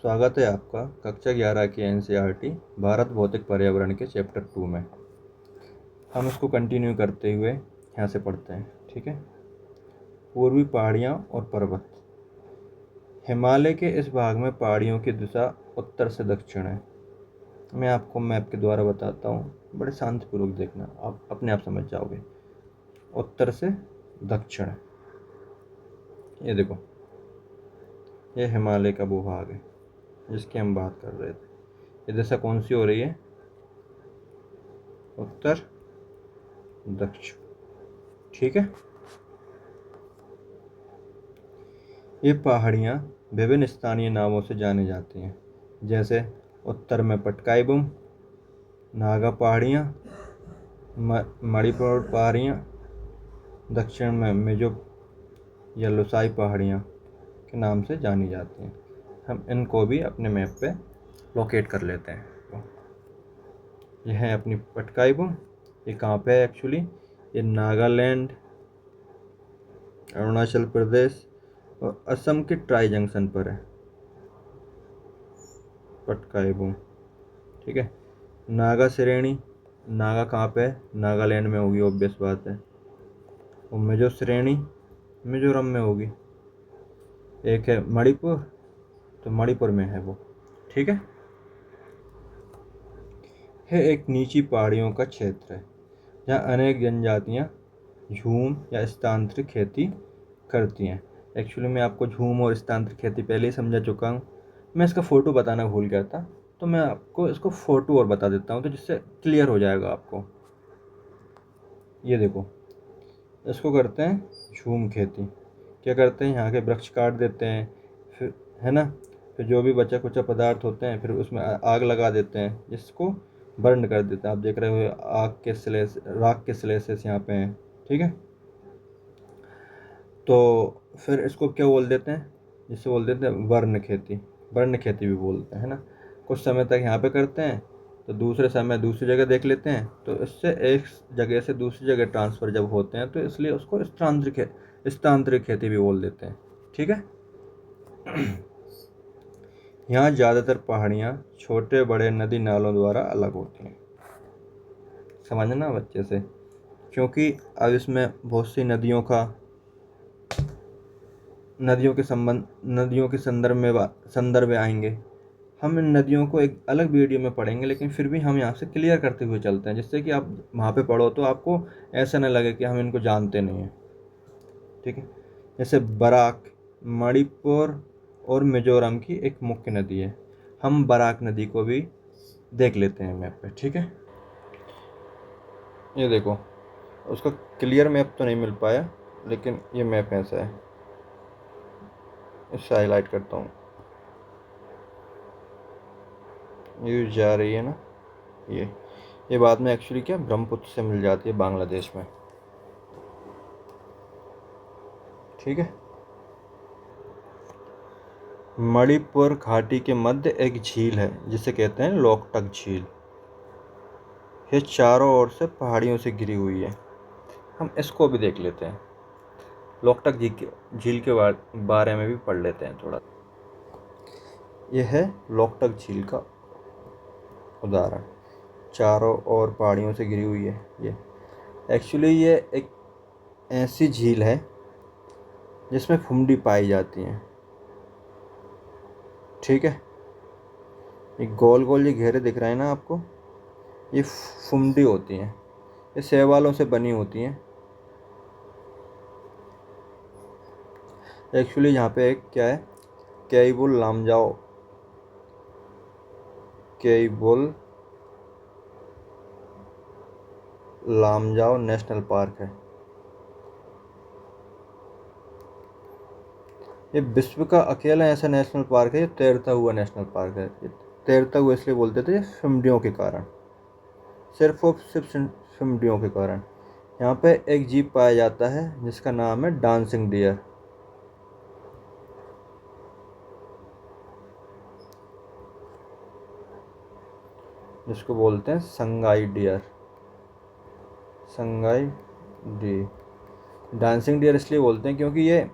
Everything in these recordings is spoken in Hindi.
स्वागत है आपका कक्षा 11 की एनसीईआरटी भारत भौतिक पर्यावरण के चैप्टर 2 में। हम इसको कंटिन्यू करते हुए यहाँ से पढ़ते हैं, ठीक है। पूर्वी पहाड़ियाँ और पर्वत। हिमालय के इस भाग में पहाड़ियों की दिशा उत्तर से दक्षिण है। मैं आपको मैप के द्वारा बताता हूँ, बड़े शांतिपूर्वक देखना, आप अपने आप समझ जाओगे। उत्तर से दक्षिण, ये देखो, ये हिमालय का भूभाग है जिसकी हम बात कर रहे थे। ये दिशा कौन सी हो रही है? उत्तर दक्षिण, ठीक है। ये पहाड़ियाँ विभिन्न स्थानीय नामों से जानी जाती हैं, जैसे उत्तर में पटकाई-बुम, नागा पहाड़ियाँ, मणिपुर पहाड़ियाँ, दक्षिण में मिजो या लोसाई पहाड़ियाँ के नाम से जानी जाती हैं। हम इनको भी अपने मैप पे लोकेट कर लेते हैं। यह है अपनी पटकाई-बुम। ये कहाँ पे है एक्चुअली? ये नागालैंड, अरुणाचल प्रदेश और असम के ट्राई जंक्शन पर है पटकाई-बुम, ठीक है। नागा श्रेणी, नागा कहाँ पे है? नागालैंड में होगी, ऑब्वियस बात है। और मिजो श्रेणी मिजोरम में होगी। एक है मणिपुर, तो मणिपुर में है वो, ठीक है। यह एक नीची पहाड़ियों का क्षेत्र है जहाँ अनेक जनजातियाँ झूम या स्थानांतरित खेती करती हैं। एक्चुअली मैं आपको झूम और स्थानांतरित खेती पहले ही समझा चुका हूँ। मैं इसका फ़ोटो बताना भूल गया था, तो मैं आपको इसको फ़ोटो और बता देता हूँ, तो जिससे क्लियर हो जाएगा आपको। ये देखो, इसको करते हैं झूम खेती। क्या करते हैं? यहाँ के वृक्ष काट देते हैं, फिर, है ना, फिर जो भी बचा कुचा पदार्थ होते हैं फिर उसमें आग लगा देते हैं, जिसको बर्न कर देते हैं। आप देख रहे हो आग के स्लेस, राख के स्लेसेस यहाँ पे हैं, ठीक है। तो फिर इसको क्या बोल देते हैं? जिससे बोल देते हैं वर्ण खेती, वर्ण खेती भी बोलते हैं ना। कुछ समय तक यहाँ पे करते हैं, तो दूसरे समय दूसरी जगह देख लेते हैं, तो इससे एक जगह से दूसरी जगह ट्रांसफ़र जब होते हैं तो इसलिए उसको स्थानांतरित खेती भी बोल देते हैं, ठीक है। यहाँ ज़्यादातर पहाड़ियाँ छोटे बड़े नदी नालों द्वारा अलग होती हैं। समझना बच्चे से, क्योंकि अब इसमें बहुत सी नदियों के संदर्भ में आएंगे। हम इन नदियों को एक अलग वीडियो में पढ़ेंगे, लेकिन फिर भी हम यहाँ से क्लियर करते हुए चलते हैं, जिससे कि आप वहाँ पे पढ़ो तो आपको ऐसा न लगे कि हम इनको जानते नहीं हैं, ठीक है। जैसे बराक मणिपुर और मिजोरम की एक मुख्य नदी है। हम बराक नदी को भी देख लेते हैं मैप पे, ठीक है। ये देखो, उसका क्लियर मैप तो नहीं मिल पाया, लेकिन ये मैप ऐसा है। इससे हाईलाइट करता हूँ, ये जा रही है ना, ये बाद में एक्चुअली क्या ब्रह्मपुत्र से मिल जाती है बांग्लादेश में, ठीक है। मणिपुर घाटी के मध्य एक झील है जिसे कहते हैं लोकटक झील। ये चारों ओर से पहाड़ियों से घिरी हुई है। हम इसको भी देख लेते हैं, लोकटक झील के बारे में भी पढ़ लेते हैं थोड़ा। यह है लोकटक झील का उदाहरण, चारों ओर पहाड़ियों से घिरी हुई है। ये एक्चुअली ये एक ऐसी झील है जिसमें फुमडी पाई जाती हैं, ठीक है। ये गोल गोल ये घेरे दिख रहे हैं ना आपको, ये फुमडी होती हैं। ये शैवालों से बनी होती हैं। एक्चुअली यहाँ पे एक क्या है, केइबुल लामजाओ नेशनल पार्क है। ये विश्व का अकेला ऐसा नेशनल पार्क है, ये तैरता हुआ नेशनल पार्क है। ये तैरता हुआ इसलिए बोलते थे फुमडियों के कारण, सिर्फ और सिर्फ फुमडियों के कारण। यहाँ पे एक जीव पाया जाता है जिसका नाम है डांसिंग डियर, जिसको बोलते हैं Sangai deer. Sangai the dancing deer इसलिए बोलते हैं क्योंकि ये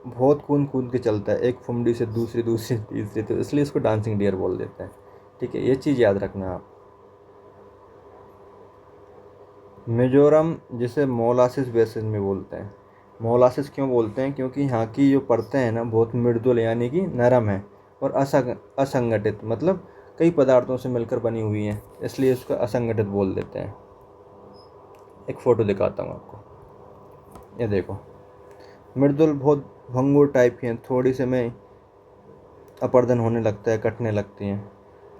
बहुत कूद कूद के चलता है, एक फुमडी से दूसरी, दूसरी तीसरी, तो इसलिए इसको डांसिंग डियर बोल देते हैं। ठीक है, ये चीज़ याद रखना आप। मिजोरम जिसे मोलासिस बेसिन भी बोलते हैं। मोलासिस क्यों बोलते हैं? क्योंकि यहाँ की जो परतें हैं ना बहुत मृदुल यानी कि नरम है, और असंगठित मतलब कई पदार्थों से मिलकर बनी हुई हैं, इसलिए इसको असंगठित बोल देते हैं। एक फ़ोटो दिखाता हूँ आपको, ये देखो, मृदुल बहुत भंगुर टाइप की हैं, थोड़ी से में अपर्दन होने लगता है, कटने लगती हैं।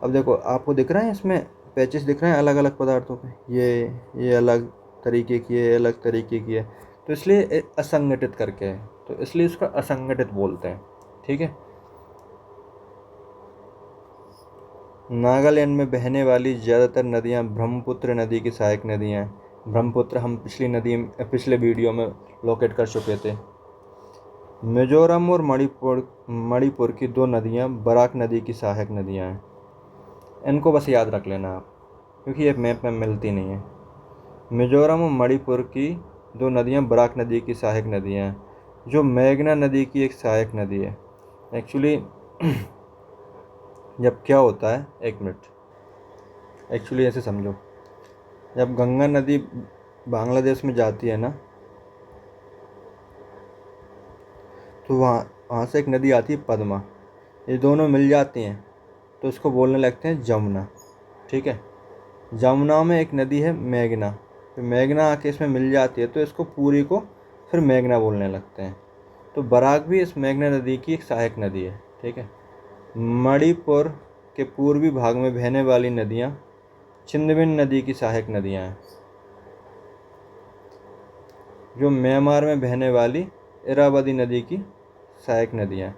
अब देखो आपको दिख रहा है इसमें पैचेस दिख रहे हैं अलग अलग पदार्थों पे, ये अलग तरीके की है, ये अलग तरीके की है, तो इसलिए असंगठित करके है, तो इसलिए इसको असंगठित बोलते हैं। ठीक है। नागालैंड में बहने वाली ज़्यादातर नदियाँ ब्रह्मपुत्र नदी की सहायक नदियाँ हैं। ब्रह्मपुत्र हम पिछले वीडियो में लोकेट कर चुके थे। मिजोरम और मणिपुर की 2 नदियाँ बराक नदी की सहायक नदियाँ हैं। इनको बस याद रख लेना आप, क्योंकि ये मैप में मिलती नहीं है। मिजोरम और मणिपुर की 2 नदियाँ बराक नदी की सहायक नदियाँ हैं, जो मेघना नदी की एक सहायक नदी है। एक्चुअली जब क्या होता है, एक मिनट, एक्चुअली ऐसे समझो, जब गंगा नदी बांग्लादेश में जाती है ना, तो वहाँ से एक नदी आती है पद्मा, ये दोनों मिल जाती हैं तो इसको बोलने लगते हैं जमुना। ठीक है। जमुना में एक नदी है मेघना, तो मेघना आके इसमें मिल जाती है तो इसको पूरी को फिर मेघना बोलने लगते हैं। तो बराक भी इस मेघना नदी की एक सहायक नदी है। ठीक है। मणिपुर के पूर्वी भाग में बहने वाली नदियाँ छिंदबिन नदी की सहायक नदियाँ हैं, जो म्यांमार में बहने वाली इरावदी नदी की सहायक नदियाँ हैं।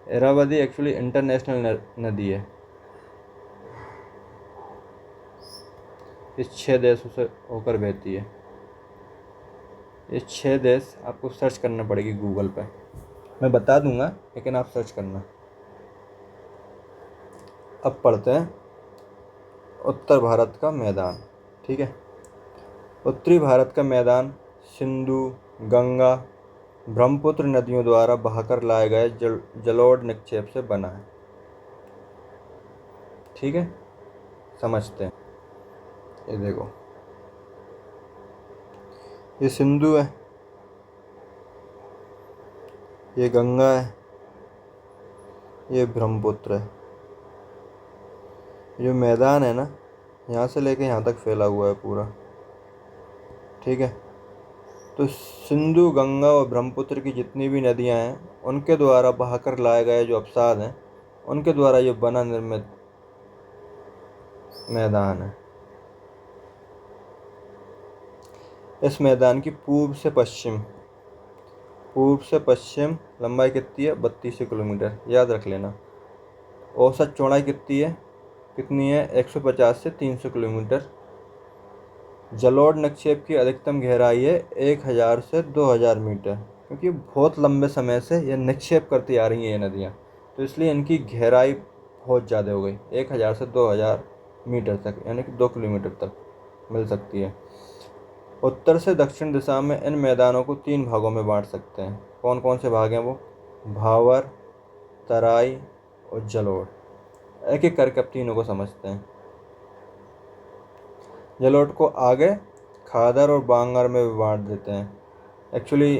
इरावदी एक्चुअली इंटरनेशनल नदी है, इस 6 देशों से होकर बहती है। ये 6 देश आपको सर्च करना पड़ेगी गूगल पे, मैं बता दूंगा लेकिन आप सर्च करना। अब पढ़ते हैं उत्तर भारत का मैदान। ठीक है। उत्तरी भारत का मैदान सिंधु, गंगा, ब्रह्मपुत्र नदियों द्वारा बहाकर लाए गए जलोढ़ निक्षेप से बना है। ठीक है, समझते हैं। ये देखो, ये सिंधु है, ये गंगा है, ये ब्रह्मपुत्र है। जो मैदान है ना, यहाँ से लेके यहाँ तक फैला हुआ है पूरा। ठीक है। तो सिंधु, गंगा और ब्रह्मपुत्र की जितनी भी नदियाँ हैं उनके द्वारा बहाकर लाए गए जो अवसाद हैं, उनके द्वारा ये बना निर्मित मैदान है। इस मैदान की पूर्व से पश्चिम लंबाई कितनी है? 32 किलोमीटर, याद रख लेना। औसत चौड़ाई कितनी है? 150 से 300 किलोमीटर। जलोढ़ निक्षेप की अधिकतम गहराई है 1000 से 2000 मीटर, क्योंकि बहुत लंबे समय से ये निक्षेप करती आ रही हैं ये नदियाँ, तो इसलिए इनकी गहराई बहुत ज़्यादा हो गई, 1000 से 2000 मीटर तक, यानी कि 2 किलोमीटर तक मिल सकती है। उत्तर से दक्षिण दिशा में इन मैदानों को 3 भागों में बांट सकते हैं। कौन कौन से भाग हैं वो? भावर, तराई और जलोढ़। एक एक करके अब तीनों को समझते हैं। जलोढ़ को आगे खादर और बांगर में बांट देते हैं। एक्चुअली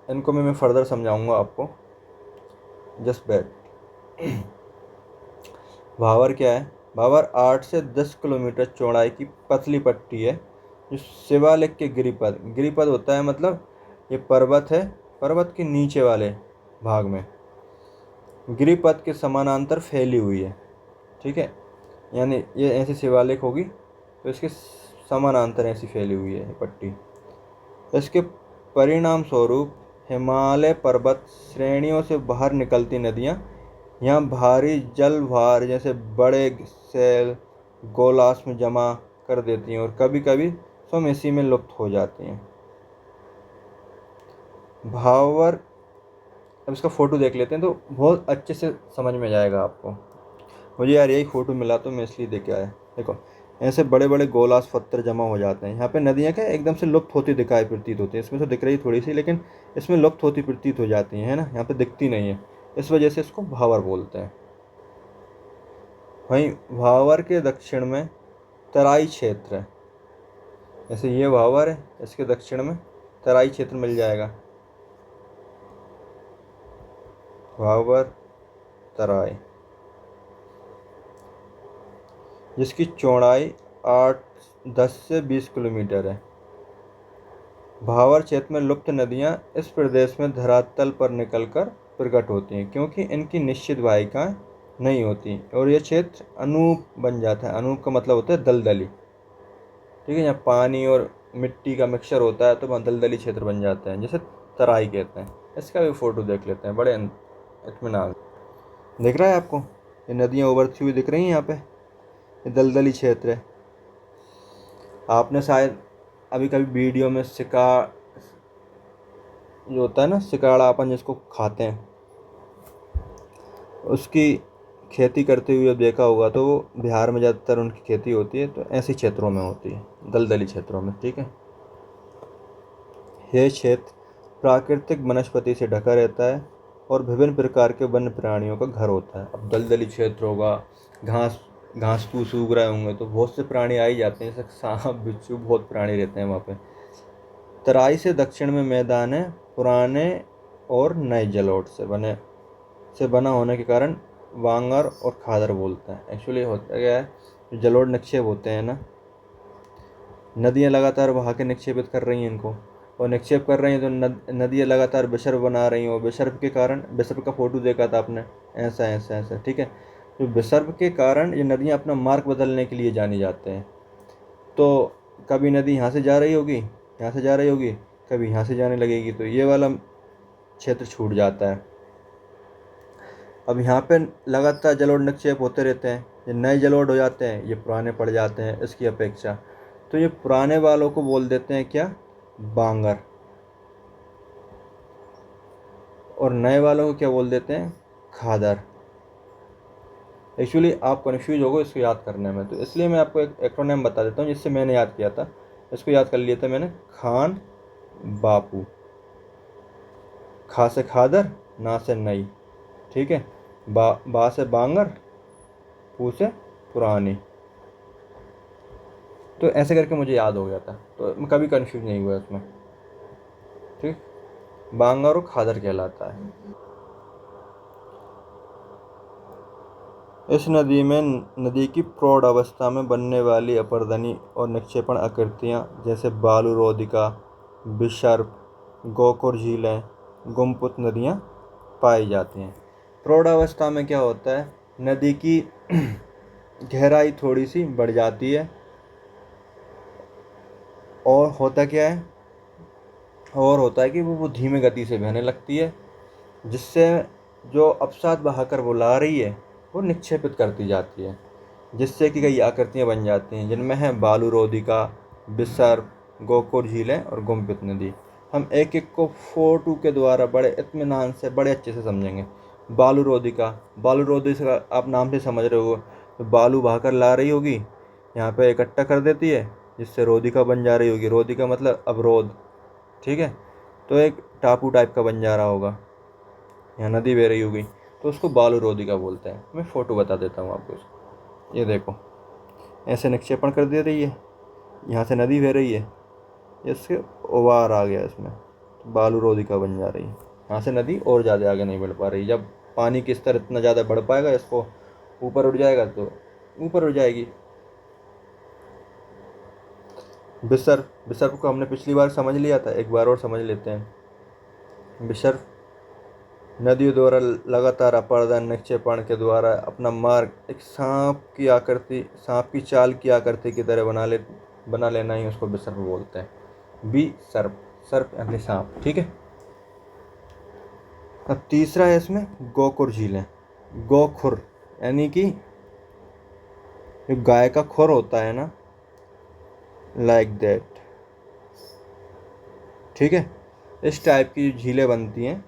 इनको मैं फर्दर समझाऊंगा आपको, जस्ट बैठ। भावर क्या है? भावर 8 से 10 किलोमीटर चौड़ाई की पतली पट्टी है, जो शिवालिक के गिरिपद होता है, मतलब ये पर्वत है, पर्वत के नीचे वाले भाग में गिरिपद के समानांतर फैली हुई है। ठीक है, यानी ये ऐसी शिवालिक होगी तो इसके समानांतर ऐसी फैली हुई है ये पट्टी। इसके परिणाम स्वरूप हिमालय पर्वत श्रेणियों से बाहर निकलती नदियाँ यहाँ भारी जल भार जैसे बड़े सेल गोलास में जमा कर देती हैं और कभी कभी स्वयं इसी में लुप्त हो जाती हैं। भावर, अब इसका फ़ोटो देख लेते हैं तो बहुत अच्छे से समझ में जाएगा आपको। मुझे यार यही फ़ोटो मिला तो मैं इसलिए देख के आया। देखो, ऐसे बड़े बड़े गोलास पत्थर जमा हो जाते हैं। यहाँ पे नदियाँ क्या एकदम से लुप्त होती दिखाई प्रतीत होती है, इसमें तो दिख रही थोड़ी सी, लेकिन इसमें लुप्त होती प्रतीत हो जाती है ना, यहाँ पे दिखती नहीं है, इस वजह से इसको भावर बोलते हैं। वहीं भावर के दक्षिण में तराई क्षेत्र है। जैसे ये भावर है, इसके दक्षिण में तराई क्षेत्र मिल जाएगा। भावर तराई, जिसकी चौड़ाई 8-10 से 20 किलोमीटर है। भावर क्षेत्र में लुप्त नदियाँ इस प्रदेश में धरातल पर निकलकर प्रकट होती हैं, क्योंकि इनकी निश्चित वाहिकाएं नहीं होती और यह क्षेत्र अनूप बन जाता है। अनूप का मतलब होता है दलदली, ठीक है, यहाँ पानी और मिट्टी का मिक्सचर होता है तो वहाँ दलदली क्षेत्र बन जाते हैं, जिसे तराई कहते हैं। इसका भी फोटो देख लेते हैं, बड़े इत्मीनान। दिख रहा है आपको, ये नदियाँ उभरती हुई दिख रही हैं यहाँ पे, ये दलदली क्षेत्र है। आपने शायद अभी कभी वीडियो में जो होता है ना, सिकाड़ा अपन जिसको खाते हैं, उसकी खेती करते हुए देखा होगा, तो वो बिहार में ज़्यादातर उनकी खेती होती है, तो ऐसे क्षेत्रों में होती है, दलदली क्षेत्रों में, ठीक है। यह क्षेत्र प्राकृतिक वनस्पति से ढका रहता है और विभिन्न प्रकार के वन्य प्राणियों का घर होता है। अब दलदली क्षेत्र होगा, घास फूस उग रहे होंगे, तो बहुत से प्राणी आ ही जाते हैं, जैसे सांप बिच्छू, बहुत प्राणी रहते हैं वहाँ पे। तराई से दक्षिण में मैदान है, पुराने और नए जलोढ़ से बना होने के कारण वांगर और खादर बोलते हैं। एक्चुअली होता क्या है, जो जलोढ़ निक्षेप होते हैं ना, नदियाँ लगातार बहा के निक्षेपित कर रही हैं इनको, और निक्षेप कर रही हैं तो नदियाँ लगातार विसर्प बना रही हैं, और विसर्प के कारण, विसर्प का फोटो देखा था आपने, ऐसा ऐसा ऐसा, ठीक है। तो विसर्प के कारण ये नदियाँ अपना मार्ग बदलने के लिए जानी जाते हैं। तो कभी नदी यहाँ से जा रही होगी, यहाँ से जा रही होगी, कभी यहाँ से जाने लगेगी, तो ये वाला क्षेत्र छूट जाता है। अब यहाँ पे लगातार जलोढ़ निक्षेप होते रहते हैं, ये नए जलोढ़ हो जाते हैं, ये पुराने पड़ जाते हैं इसकी अपेक्षा, तो ये पुराने वालों को बोल देते हैं क्या, बांगर, और नए वालों को क्या बोल देते हैं, खादर। एक्चुअली आप कन्फ्यूज हो गए इसको याद करने में, तो इसलिए मैं आपको एक एक्रोनिम बता देता हूँ जिससे मैंने याद किया था, इसको याद कर लिया था मैंने, खान बापू। खा से खादर, ना से नई, ठीक है, बा से बांगर, पू से पुरानी। तो ऐसे करके मुझे याद हो गया था, तो मैं कभी कंफ्यूज नहीं हुआ उसमें, ठीक। बांगर और खादर कहलाता है। इस नदी की प्रौढ़ अवस्था में बनने वाली अपर्दनी और निक्षेपण आकृतियाँ जैसे बालू रोधिका, विसर्प, गोकुर झीलें, गुमपुत नदियाँ पाई जाती हैं। प्रौढ़ अवस्था में क्या होता है, नदी की गहराई थोड़ी सी बढ़ जाती है, और होता क्या है, और होता है कि वो धीमे गति से बहने लगती है, जिससे जो अवसाद बहाकर वो ला रही है वो निक्षेपित करती जाती है, जिससे कि कई आकृतियाँ बन जाती हैं, जिनमें है बालू रोधिका, विसर्प, गोकुर झीलें और गुम्पित नदी। हम एक एक को फोटो के द्वारा बड़े इत्मीनान से, बड़े अच्छे से समझेंगे। बालू रोधिका आप नाम से समझ रहे हो, तो बालू बहाकर ला रही होगी, यहाँ पे इकट्ठा कर देती है, जिससे रोधिका बन जा रही होगी। रोधिका मतलब अवरोध, ठीक है, तो एक टापू टाइप का बन जा रहा होगा, यहाँ नदी बह रही होगी, तो उसको बालू रोधिका बोलते हैं। मैं फ़ोटो बता देता हूँ आपको इसको, ये देखो, ऐसे निक्षेपण कर दे रही है, यहाँ से नदी बह रही है, इससे उबार आ गया इसमें, तो बालू रोधिका बन जा रही है। यहाँ से नदी और ज़्यादा आगे नहीं बढ़ पा रही, जब पानी की स्तर इतना ज़्यादा बढ़ पाएगा, इसको ऊपर उठ जाएगा तो ऊपर उठ जाएगी। विसर्प को हमने पिछली बार समझ लिया था, एक बार और समझ लेते हैं। विसर्प नदियों द्वारा लगातार अपर्दन निक्षेपण के द्वारा अपना मार्ग एक सांप की चाल की आकृति की तरह बना लेना ही उसको विसर्प बोलते हैं। सर्प यानी सांप, ठीक है। अब तीसरा है इसमें गोकुर झीलें। गोखुर यानी कि जो गाय का खुर होता है ना, लाइक दैट, ठीक है, इस टाइप की जो झीलें बनती हैं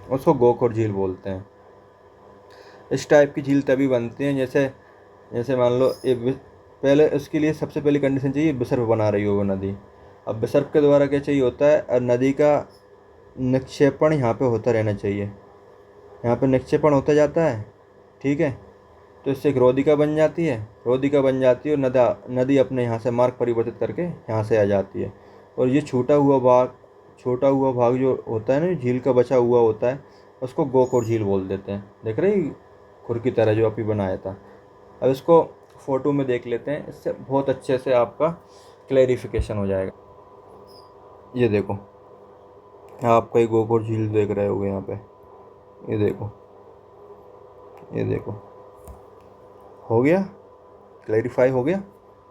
उसको गोकुर झील बोलते हैं। इस टाइप की झील तभी बनती हैं जैसे जैसे मान लो पहले इसके लिए सबसे पहली कंडीशन चाहिए विसर्प बना रही हो वो नदी। अब विसर्प के द्वारा क्या चाहिए होता है, और नदी का निक्षेपण यहाँ पे होता रहना चाहिए, यहाँ पे निक्षेपण होता जाता है। ठीक है, तो इससे एक रोधिका बन जाती है, रोधिका बन जाती है और नदी अपने यहाँ से मार्ग परिवर्तित करके यहाँ से आ जाती है। और ये छोटा हुआ भाग जो होता है ना, झील का बचा हुआ होता है, उसको गोकोर झील बोल देते हैं। देख रहे खुर की तरह जो अभी बनाया था। अब इसको फोटो में देख लेते हैं, इससे बहुत अच्छे से आपका क्लैरिफिकेशन हो जाएगा। ये देखो, आपका ये गोकोर झील देख रहे होगे यहाँ पे, ये देखो, ये देखो, हो गया, क्लैरिफाई हो गया,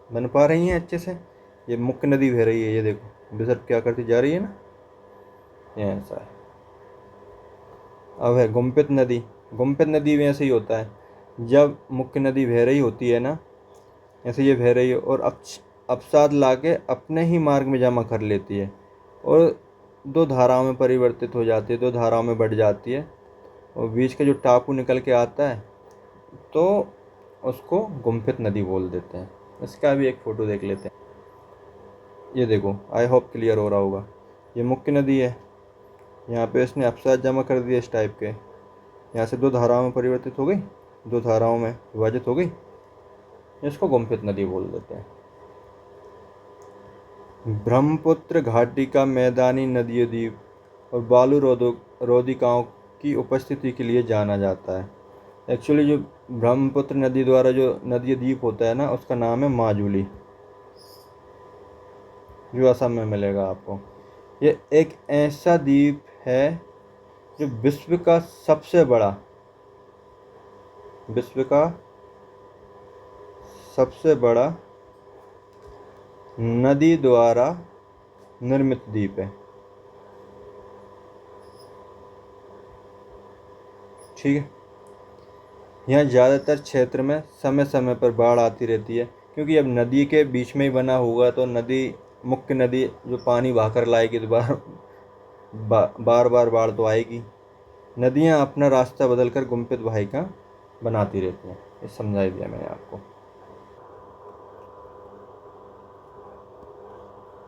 बन पा रही हैं अच्छे से। ये मुख्य नदी बह रही है, ये देखो विसर्प क्या करती जा रही है ना, ये ऐसा है। अब है गुम्पित नदी। गुम्पित नदी में ऐसे ही होता है, जब मुख्य नदी बह रही होती है ना, ऐसे ये बह रही है और अवसाद लाके अपने ही मार्ग में जमा कर लेती है और दो धाराओं में परिवर्तित हो जाती है, दो धाराओं में बढ़ जाती है, और बीच का जो टापू निकल के आता है तो उसको गुम्फित नदी बोल देते हैं। इसका भी एक फ़ोटो देख लेते हैं। ये देखो, आई होप क्लियर हो रहा होगा। ये मुख्य नदी है, यहाँ पे इसने अवसाद जमा कर दिया इस टाइप के, यहाँ से दो धाराओं में परिवर्तित हो गई, दो धाराओं में विभाजित हो गई, इसको गुम्फित नदी बोल देते हैं। ब्रह्मपुत्र घाटी का मैदानी नदीय द्वीप और बालू रोधिकाओं की उपस्थिति के लिए जाना जाता है। एक्चुअली जो ब्रह्मपुत्र नदी द्वारा जो नदीय द्वीप होता है ना, उसका नाम है माजुली, जो असम में मिलेगा आपको। ये एक ऐसा द्वीप है जो विश्व का सबसे बड़ा नदी द्वारा निर्मित द्वीप है। ठीक है, यहाँ ज़्यादातर क्षेत्र में समय समय पर बाढ़ आती रहती है, क्योंकि अब नदी के बीच में ही बना होगा, तो मुख्य नदी जो पानी बहाकर लाएगी तो बार बार बाढ़ तो आएगी। नदियाँ अपना रास्ता बदलकर गुम्फित वाहिका बनाती रहती हैं। ये समझा दिया मैंने आपको।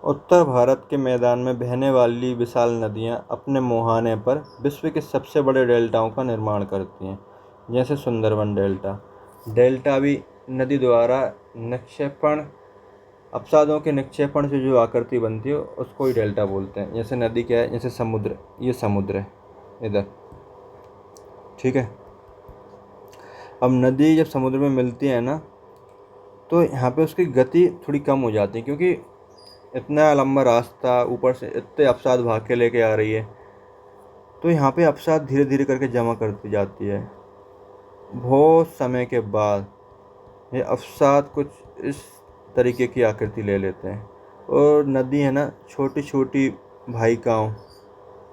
उत्तर भारत के मैदान में बहने वाली विशाल नदियाँ अपने मुहाने पर विश्व के सबसे बड़े डेल्टाओं का निर्माण करती हैं, जैसे सुंदरबन डेल्टा भी नदी द्वारा निक्षेपण, अपसादों के निक्षेपण से जो आकृति बनती है उसको ही डेल्टा बोलते हैं। जैसे नदी क्या है, जैसे समुद्र, ये समुद्र है इधर। ठीक है, अब नदी जब समुद्र में मिलती है ना, तो यहाँ पे उसकी गति थोड़ी कम हो जाती है, क्योंकि इतना लंबा रास्ता, ऊपर से इतने अवसाद भाग के लेके आ रही है, तो यहाँ पे अवसाद धीरे धीरे करके जमा करती जाती है। बहुत समय के बाद ये अवसाद कुछ इस तरीके की आकृति ले लेते हैं, और नदी है ना छोटी छोटी वाहिकाओं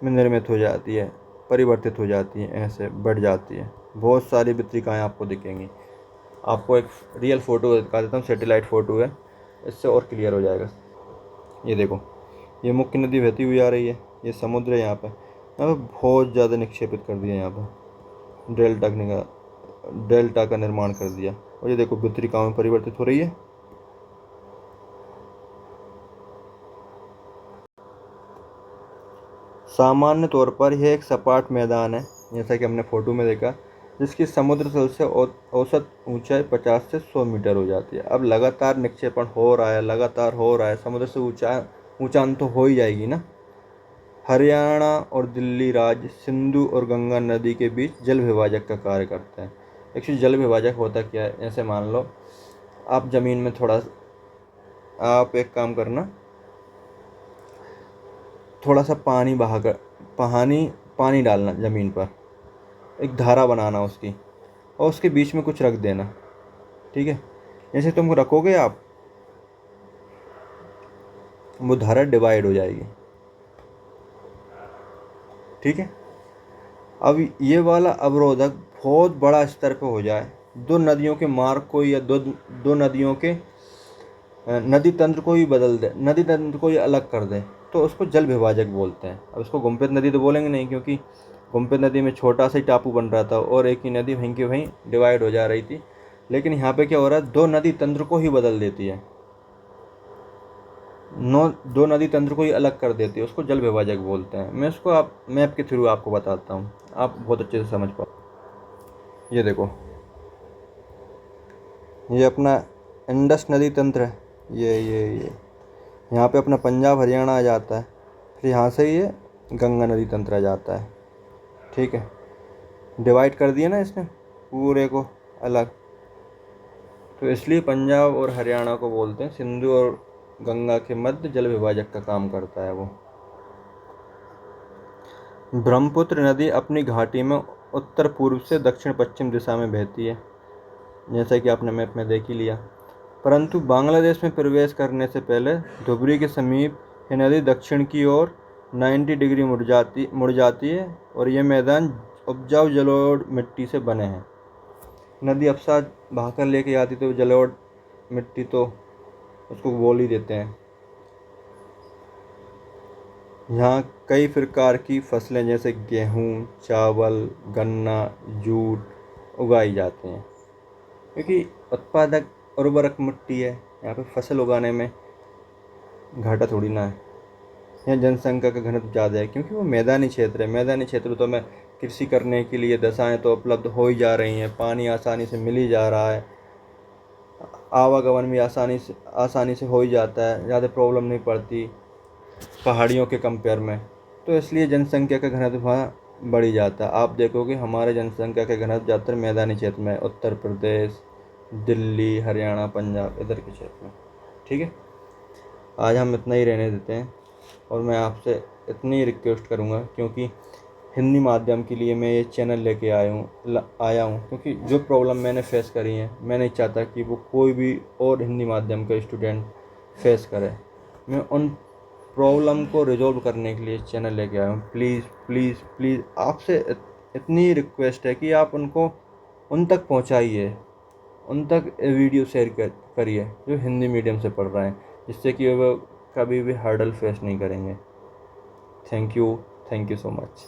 में निर्मित हो जाती है, परिवर्तित हो जाती है, ऐसे बढ़ जाती है। बहुत सारी वितरिकाएँ आपको दिखेंगी। आपको एक रियल फ़ोटो दिखा देता हूँ, सैटेलाइट फ़ोटो है, इससे और क्लियर हो जाएगा। ये देखो, ये मुख्य नदी बहती हुई आ रही है, ये समुद्र है। यहाँ पे बहुत ज़्यादा निक्षेपित कर दिया, यहाँ पे डेल्टा का निर्माण कर दिया, और ये देखो वितरिकाओं में परिवर्तित हो रही है। सामान्य तौर पर यह एक सपाट मैदान है, जैसा कि हमने फ़ोटो में देखा, जिसकी समुद्र तल से औसत ऊंचाई 50 से 100 मीटर हो जाती है। अब लगातार निक्षेपण हो रहा है, समुद्र से ऊंचाई तो हो ही जाएगी ना। हरियाणा और दिल्ली राज्य सिंधु और गंगा नदी के बीच जल विभाजक का कार्य करते हैं। एक्चुअली जल विभाजक होता क्या है, जैसे मान लो आप ज़मीन में आप एक काम करना, थोड़ा सा पानी बहाकर पानी डालना ज़मीन पर, एक धारा बनाना उसकी, और उसके बीच में कुछ रख देना। ठीक है, जैसे तुम रखोगे आप, वो धारा डिवाइड हो जाएगी। ठीक है, अब ये वाला अवरोधक बहुत बड़ा स्तर पे हो जाए, दो नदियों के मार्ग को या दो नदियों के नदी तंत्र को ही बदल दे, नदी तंत्र को ही अलग कर दे, तो उसको जल विभाजक बोलते हैं। अब उसको गुम्फित नदी तो बोलेंगे नहीं, क्योंकि गुम्फित नदी में छोटा सा ही टापू बन रहा था और एक ही नदी वहीं की वहीं डिवाइड हो जा रही थी, लेकिन यहाँ पे क्या हो रहा है, दो नदी तंत्र को ही बदल देती है, दो नदी तंत्र को ही अलग कर देती है, उसको जल विभाजक बोलते हैं। मैं उसको आप मैप के थ्रू आपको बताता हूँ, आप बहुत अच्छे से समझ पाओ। ये देखो, ये अपना इंडस नदी तंत्र है, ये यहाँ पे अपना पंजाब हरियाणा आ जाता है, फिर यहाँ से ये गंगा नदी तंत्र आ जाता है। ठीक है, डिवाइड कर दिया ना इसने पूरे को अलग, तो इसलिए पंजाब और हरियाणा को बोलते हैं सिंधु और गंगा के मध्य जल विभाजक का काम करता है वो। ब्रह्मपुत्र नदी अपनी घाटी में उत्तर पूर्व से दक्षिण पश्चिम दिशा में बहती है, जैसा कि आपने मैप में देख ही लिया। परंतु बांग्लादेश में प्रवेश करने से पहले धुबरी के समीप ये नदी दक्षिण की ओर 90 डिग्री मुड़ जाती है और ये मैदान उपजाऊ जलोढ़ मिट्टी से बने हैं। नदी अवसाद बहाकर लेके आती तो जलोढ़ मिट्टी तो उसको बोल ही देते हैं। यहाँ कई प्रकार की फसलें जैसे गेहूँ, चावल, गन्ना, जूट उगाई जाती हैं, क्योंकि उत्पादक उर्वरक मिट्टी है, यहाँ पे फसल उगाने में घाटा थोड़ी ना है। यहाँ जनसंख्या का घनत्व ज़्यादा है क्योंकि वो मैदानी क्षेत्र है। मैदानी क्षेत्र में कृषि करने के लिए दशाएं तो उपलब्ध हो ही जा रही हैं, पानी आसानी से मिल ही जा रहा है, आवागमन भी आसानी से हो ही जाता है, ज़्यादा प्रॉब्लम नहीं पड़ती पहाड़ियों के कंपेयर में। तो इसलिए जनसंख्या का घनत्व वहाँ बढ़ ही जाता है। आप देखोगे हमारे जनसंख्या का घनत्व ज़्यादातर मैदानी क्षेत्र में, उत्तर प्रदेश, दिल्ली, हरियाणा, पंजाब इधर के क्षेत्र में। ठीक है, आज हम इतना ही रहने देते हैं और मैं आपसे इतनी रिक्वेस्ट करूँगा, क्योंकि हिंदी माध्यम के लिए मैं ये चैनल लेके आया हूँ क्योंकि जो प्रॉब्लम मैंने फेस करी है मैं नहीं चाहता कि वो कोई भी और हिंदी माध्यम का स्टूडेंट फेस करे। मैं उन प्रॉब्लम को रिजॉल्व करने के लिए चैनल लेके आया हूँ। प्लीज़ प्लीज़ प्लीज़ आपसे इतनी रिक्वेस्ट है कि आप उन तक पहुँचाइए, उन तक वीडियो शेयर करिए जो हिंदी मीडियम से पढ़ रहे हैं, जिससे कि वो कभी भी हर्डल फेस नहीं करेंगे। Thank you so much.